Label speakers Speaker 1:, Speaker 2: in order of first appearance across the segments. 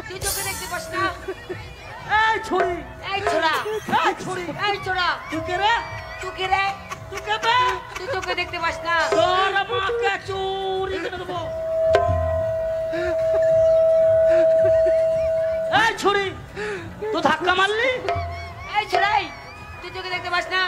Speaker 1: তুই চোখে দেখতে পাস না?
Speaker 2: এই ছুরি,
Speaker 1: এই ছোড়া,
Speaker 2: এই ছুরি,
Speaker 1: এই ছোড়া,
Speaker 2: তুই কে রে?
Speaker 1: তুই কে রে?
Speaker 2: তুই কে বে?
Speaker 1: তুই চোখে দেখতে পাস না?
Speaker 2: তোর মাকে চুরি করে দেবো। এই ছুরি, তুই ধাক্কা মারলি?
Speaker 1: এই ছোড়াই, তুই চোখে দেখতে পাস না?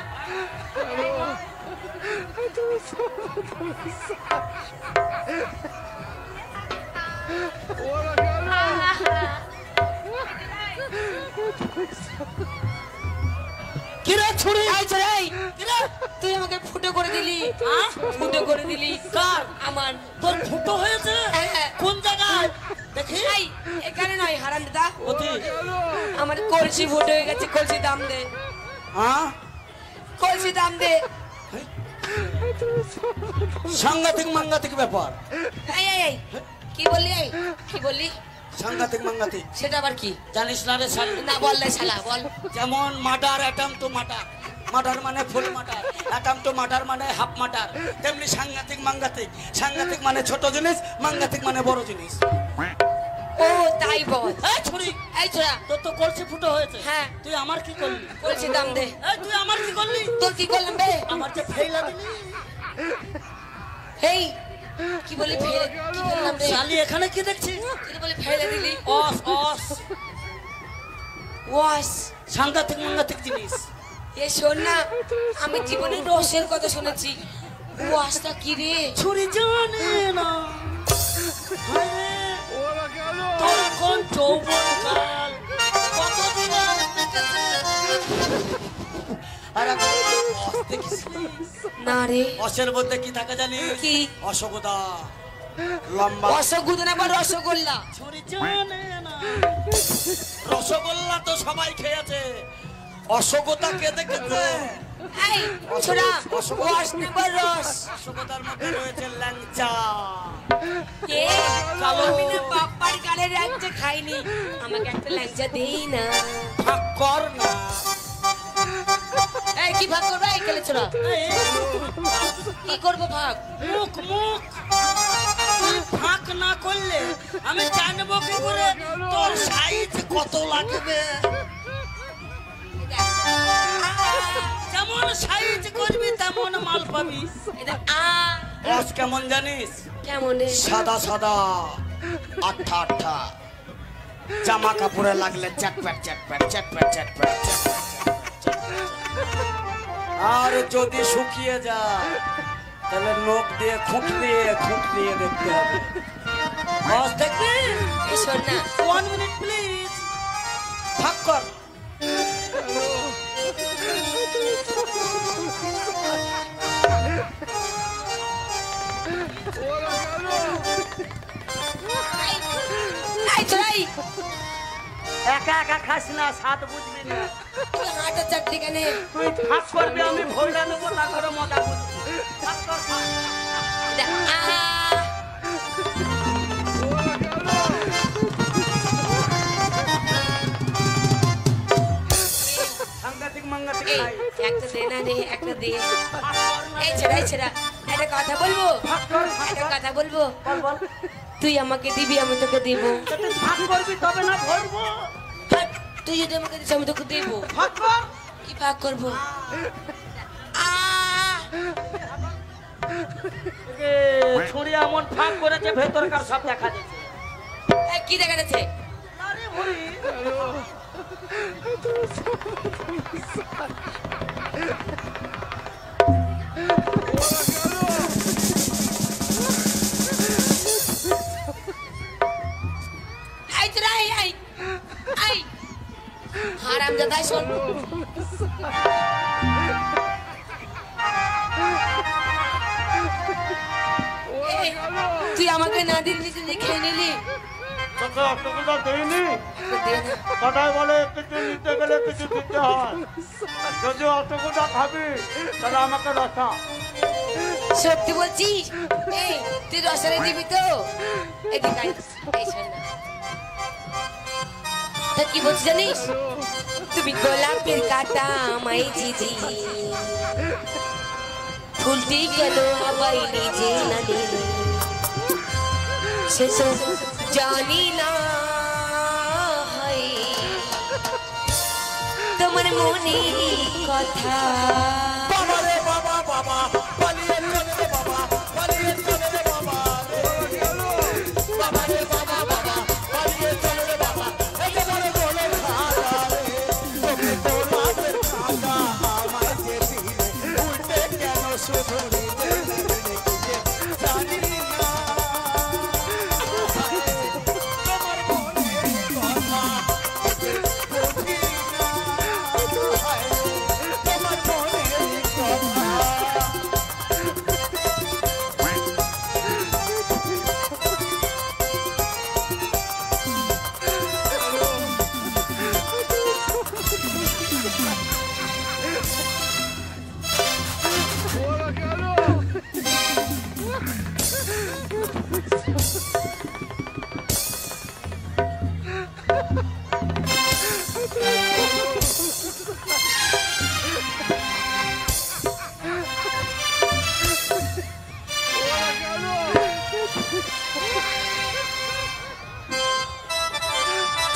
Speaker 2: কি রে ছুরি?
Speaker 1: এই ছোড়াই, তুই আমাকে ফুটো করে দিলি। ফুটো করে দিলি।
Speaker 2: কার?
Speaker 1: আমার।
Speaker 2: তোর ফুটো হয়েছে?
Speaker 1: হ্যাঁ।
Speaker 2: কোন জায়গায় দেখি?
Speaker 1: এই, এখানে নয় হারাম দাদা,
Speaker 2: অতি
Speaker 1: আমার কলসি ফুটো হয়ে গেছে। কলসি দাম দে,
Speaker 2: হ্যাঁ,
Speaker 1: কলসি দাম দে।
Speaker 2: সাংঘাতিক মাঙ্গাতিক ব্যাপার।
Speaker 1: এই এই এই, কি বললি? এই কি বললি?
Speaker 2: সাংঘাতিক মাঙ্গাতিক
Speaker 1: সেটা আবার কি?
Speaker 2: জানিস না রে শালা?
Speaker 1: না বল রে শালা, বল।
Speaker 2: যেমন murder, atom to murder, murder মানে ফুল মার্ডার, অ্যাটম টু মার্ডার মানে হাফ মার্ডার, তেমনি সাংঘাতিক মাঙ্গাতিক। সাংঘাতিক মানে ছোট জিনিস, মাঙ্গাতিক মানে বড় জিনিস।
Speaker 1: ও তাই বল।
Speaker 2: এই ছুরি,
Speaker 1: এই ছোড়া,
Speaker 2: তোর তো কলসি ফুটো হয়েছে।
Speaker 1: হ্যাঁ।
Speaker 2: তুই আমার কি করলি?
Speaker 1: কলসি দাম দে।
Speaker 2: এই তুই আমার কি করলি?
Speaker 1: তোর কি করলাম বে?
Speaker 2: আমার যে ফেইলা দিলি।
Speaker 1: এই কি বলি? ফেলে কি করলাম রে?
Speaker 2: শালি এখানে কি দেখছিস?
Speaker 1: তুই বলি ফেলে দিলি।
Speaker 2: অস অস,
Speaker 1: ওয়াস।
Speaker 2: সাংঘাতিক মাঙ্গাতিক জিনিস।
Speaker 1: এ শোন না, আমি জীবনে রসের কথা শুনেছি। ওয়াসটা কি রে?
Speaker 2: ছুরি জানে না। হায় রে, তোর এখন যৌবনকাল, কতদিন আর বেঁচেছে? আর এখন অস দেখিসনি?
Speaker 1: না রে।
Speaker 2: অসের মধ্যে কি থাকে জানিস?
Speaker 1: কি?
Speaker 2: অশোকদা, লম্বা।
Speaker 1: রসগোল্লা না, রসগোল্লা।
Speaker 2: ছুরি জানে না। রসগোল্লা তো সবাই খেয়েছে, অশোকতা কে দেখেছে?
Speaker 1: এই ছোড়া, ওয়াস না রস?
Speaker 2: অশোকতার মধ্যে রয়েছে ল্যাংচা।
Speaker 1: কে? আমি না বাপ্পার গালের ল্যাংচা খাইনি, আমাকে একটা ল্যাংচা দেই না।
Speaker 2: ভাগ কর না।
Speaker 1: এই কি ভাগ করবে? এই কেলে ছোড়া, কি করবো ভাগ?
Speaker 2: মুখ মুখ, তুই ফাঁক না করলে আমি জানবো কি করে তোর সাইজ কত লাগবে? যেমন সাইজ করবি তেমন মাল পাবি। বস কেমন জানিস?
Speaker 1: কেমন?
Speaker 2: সাদা সাদা, আঠা আঠা, জামা কাপড়ে লাগলে চ্যাটপ্যাট চ্যাটপ্যাট চ্যাটপ্যাট চ্যাটপ্যাট। আর যদি শুকিয়ে যায় তাহলে নখ দিয়ে খুঁট দিয়ে দেখতে হবে। বস দেখবি?
Speaker 1: শোন না,
Speaker 2: 1 মিনিট প্লিজ। ভাগ কর।
Speaker 1: এই ছোড়াই,
Speaker 2: একা একা খাস না, স্বাদ বুঝবি না।
Speaker 1: তুই হাঁটা চাকরি কেনে?
Speaker 2: তুই ভাগ করবি, আমি ভোলা নেবো, না করে মজা বুঝবি। ভাগ কর, ভাগ। সাংঘাতিক মাঙ্গাতিক
Speaker 1: এই
Speaker 2: খাই।
Speaker 1: একটা দে না রে, একটা দে। এই ছেড়া, এই ছেড়া, একটা কথা বলবো,
Speaker 2: ভাগ কর, ভাগ
Speaker 1: একটা
Speaker 2: কর।
Speaker 1: কথা বলবো।
Speaker 2: বল বল।
Speaker 1: তুই আমাকে দিবি, আমি তোকে দেব।
Speaker 2: তো তুই ভাগ করবি তবে না ভরবো।
Speaker 1: হাট, তুই যদি আমাকে দিস আমি তোকে দেব।
Speaker 2: ভাগ কর।
Speaker 1: কি ভাগ করবো?
Speaker 2: ছুরি এমন ফাঁক করেছে ভেতরকার সব দেখা যাচ্ছে।
Speaker 1: কি দেখা যাচ্ছে?
Speaker 2: আরে বুড়ি,
Speaker 1: এই তোরা, এই হারামজাদা, শোন। এই, তুই আমাকে না দিলি, তুই খেয়ে নিলি।
Speaker 2: তোকে অতগুলো দেয়নি।
Speaker 1: দে না।
Speaker 2: সবাই বলে কিছু নিতে গেলে কিছু দিতে হয়। যদি অতগুলো খাবি তাহলে আমাকে রসা।
Speaker 1: সত্যি বলছিস? এই তুই রসারে দিবি তো? এদিকে আয়, এই শোন না। তা কি বলছিস জানিস? তুমি গোলাপের কাটা আমায় জিজি, ফুলটি কেন আমায় নিজে না দিলে সেসব জানি না হয় তোমার মনে কথা
Speaker 2: বাবা রে বাবা বাবা পালিয়ে চলে রে বাবা পালিয়ে চলে রে বাবা বাবা রে বাবা বাবা পালিয়ে চলে রে বাবা একেবারে বলে খাওয়া রে তুমি তো রাতের খাওয়া আমায় যে দিলে উল্টে কেন শুধু দিলে জানি না তোমার মনে কথা বুঝি না তোমার মনে কথা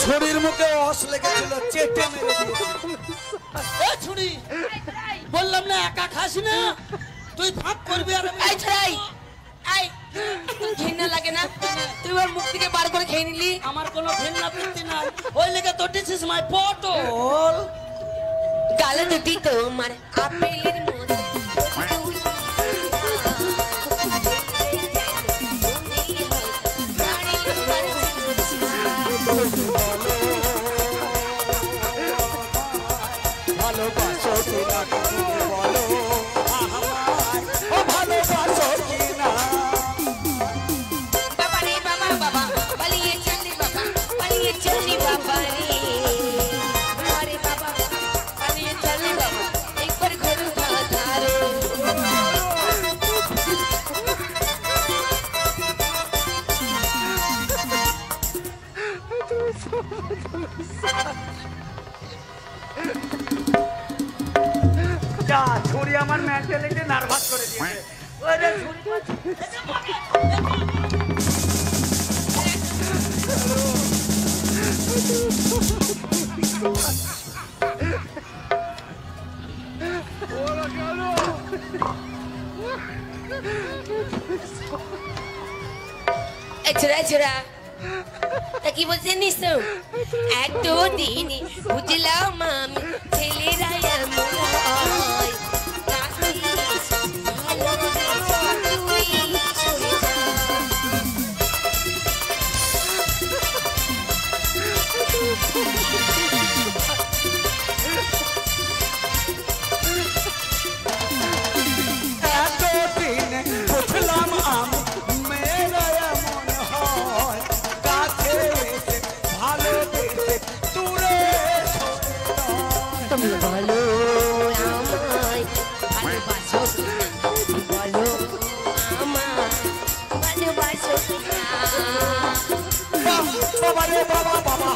Speaker 2: ছুরির মুখে অস লেগেছিল চেটে মেরে দিয়েছিল এ ছুরি বললাম না একা খাসি না তুই ভাগ করবি আর আমি
Speaker 1: এই ছাই এই তোর ঘৃণা লাগে না তুই ওর মুখ থেকে বার করে খেয়ে নিলি
Speaker 2: আমার কোনো ঘৃণা বৃত্তি নাই ওই লেগে তো দিস ইজ মাই পটল
Speaker 1: গালে দুটি তোমার আপেলের মতো
Speaker 2: ভালোবাসো কিনা তুমি বলো আমায় ও ভালোবাসো কিনা
Speaker 1: বাবা রে বাবা বাবা পালিয়ে চলি বাবা পালিয়ে চলি বাবা রে আরে বাবা পালিয়ে চলি বাবা একবার ঘরে ধারো
Speaker 2: যা ছুরি আমার মেন্টালিটি নার্ভাস করে দিয়েছে ওরে ছুরি
Speaker 1: ছোড়া ছোড়া তা কি বলছেন নিশ্চয় এতদিন বুঝলাম আমি ছেলেরা এমন হয় রাখিস ভালোবেসে তুই সরে যা।
Speaker 2: এতদিন বুঝলাম আমি মেয়েরা এমন হয় কাছে এসে ভালোবেসে দূরে সরে যায়।
Speaker 1: তুমি বলো আমায় ভালোবাসো কিনা বলো আমায় ভালোবাসো কিনা
Speaker 2: বাবা রে বাবা বাবা